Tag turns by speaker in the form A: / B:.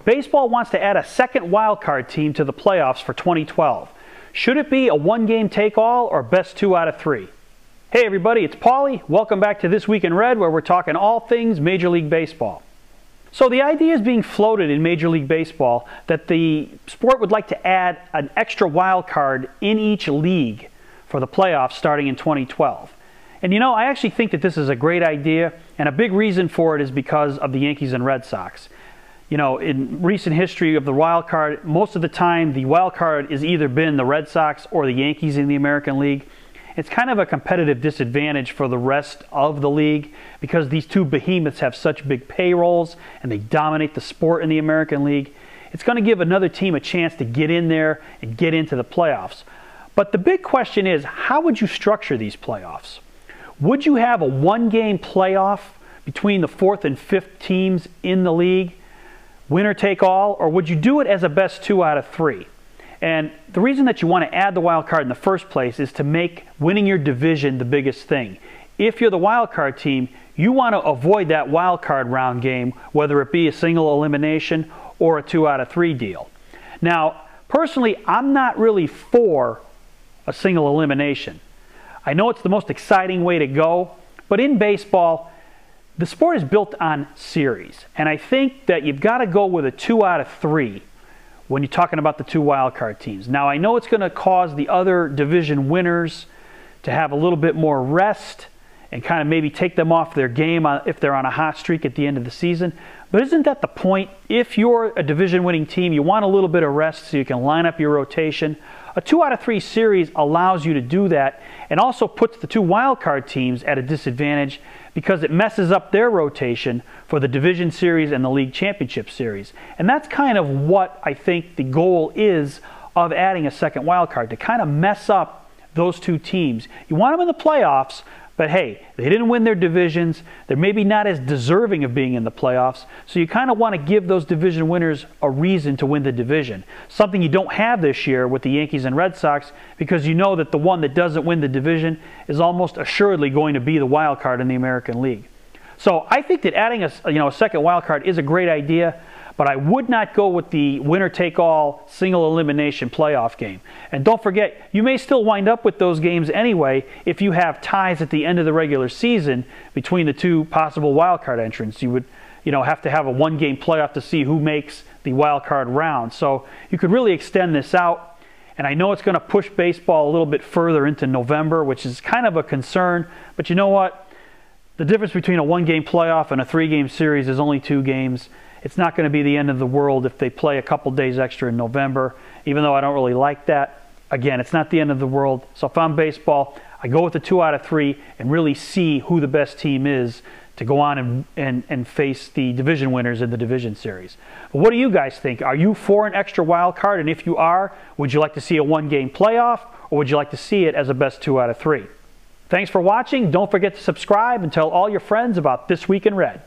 A: Baseball wants to add a second wildcard team to the playoffs for 2012. Should it be a one-game take-all or best 2 out of 3? Hey everybody, it's Paulie. Welcome back to This Week in Red, where we're talking all things Major League Baseball. So the idea is being floated in Major League Baseball that the sport would like to add an extra wild card in each league for the playoffs starting in 2012. And you know, I actually think that this is a great idea, and a big reason for it is because of the Yankees and Red Sox. You know, in recent history of the wild card, most of the time the wild card has either been the Red Sox or the Yankees in the American League. It's kind of a competitive disadvantage for the rest of the league because these two behemoths have such big payrolls and they dominate the sport in the American League. It's going to give another team a chance to get in there and get into the playoffs. But the big question is, how would you structure these playoffs? Would you have a one-game playoff between the 4th and 5th teams in the league, winner take all, or would you do it as a best 2 out of 3? And the reason that you want to add the wild card in the first place is to make winning your division the biggest thing. If you're the wild card team, you want to avoid that wild card round game, whether it be a single elimination or a 2 out of 3 deal. Now, personally, I'm not really for a single elimination. I know it's the most exciting way to go, but in baseball, the sport is built on series, and I think that you've got to go with a 2 out of 3 when you're talking about the 2 wildcard teams. Now, I know it's going to cause the other division winners to have a little bit more rest and kind of maybe take them off their game if they're on a hot streak at the end of the season, but isn't that the point? If you're a division-winning team, you want a little bit of rest so you can line up your rotation. A 2 out of 3 series allows you to do that and also puts the 2 wildcard teams at a disadvantage because it messes up their rotation for the division series and the league championship series. And that's kind of what I think the goal is of adding a second wildcard, to kind of mess up those 2 teams. You want them in the playoffs, but hey, they didn't win their divisions. They're maybe not as deserving of being in the playoffs. So you kind of want to give those division winners a reason to win the division. Something you don't have this year with the Yankees and Red Sox, because you know that the one that doesn't win the division is almost assuredly going to be the wild card in the American League. So I think that adding a second wild card is a great idea, but I would not go with the winner-take-all single elimination playoff game. And don't forget, you may still wind up with those games anyway if you have ties at the end of the regular season between the 2 possible wild card entrants. You would have to have a one-game playoff to see who makes the wild card round. So you could really extend this out. And I know it's going to push baseball a little bit further into November, which is kind of a concern. But you know what? The difference between a one-game playoff and a 3-game series is only 2 games. It's not going to be the end of the world if they play a couple days extra in November, even though I don't really like that. Again, it's not the end of the world. So if I'm baseball, I go with the 2 out of 3 and really see who the best team is to go on and face the division winners in the division series. But what do you guys think? Are you for an extra wild card? And if you are, would you like to see a one-game playoff, or would you like to see it as a best 2 out of 3? Thanks for watching. Don't forget to subscribe and tell all your friends about This Week in Red.